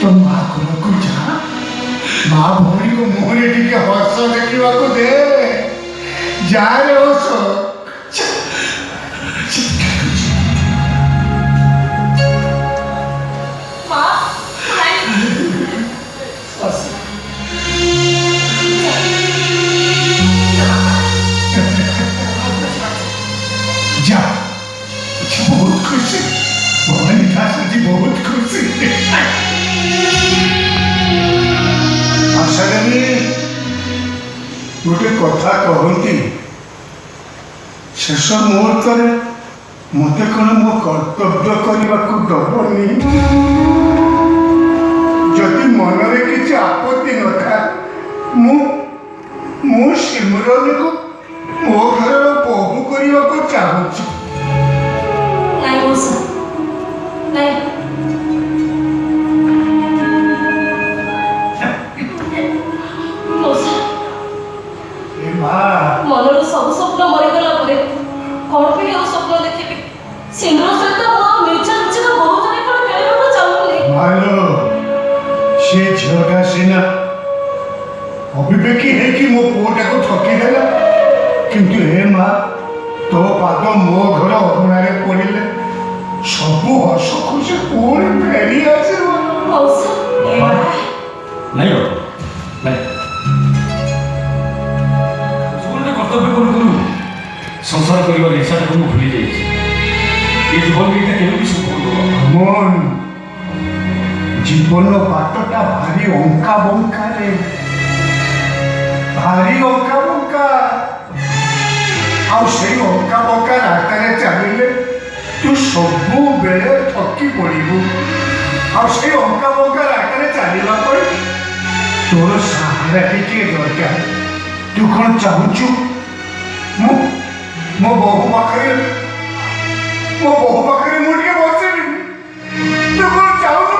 तो माँ को जा माँ भौणी को मुहरे टिके हस देखा दे जा रे हस जा बहुत खुशी भवानी दास बहुत खुशी आशा देवी गोटे कथा कहती शेष मुहूर्त मत कौन मो कर्तव्य करने को दबनी जदि मनरे किसी आपत्ति न था मु सिमरन को मो घर बहु करने को चाहूँ मनर सब स्वप्न मरीगला कौन पे स्वप्न देखी सिंदूर सहित मिर्चा मिर्चा बहुत जन कौन खेल चाहूनी मालो से झीटा सीना अविवेकी है कि मो पुओटा को ठकी देला किंतु हे माँ तो पाद मो घर अगणारे पड़े सबू हस खुशी पुणी फेरी आसे नहीं कर्तव्य करू करू संसार कर इच्छा को भूली जाइए जीवन में केमी सुख मन जीवन बाटटा भारी अंका बंका रे भारी अंका बंका से अंका बंका रास्तार चलिए तू सबू बेले थकी पड़ू से अंका बंका रास्तार चलवा तोर सहारा टे दरकार तू कौन चाहूचु मो बहु पाखे मुझे बस तू कौन चाहू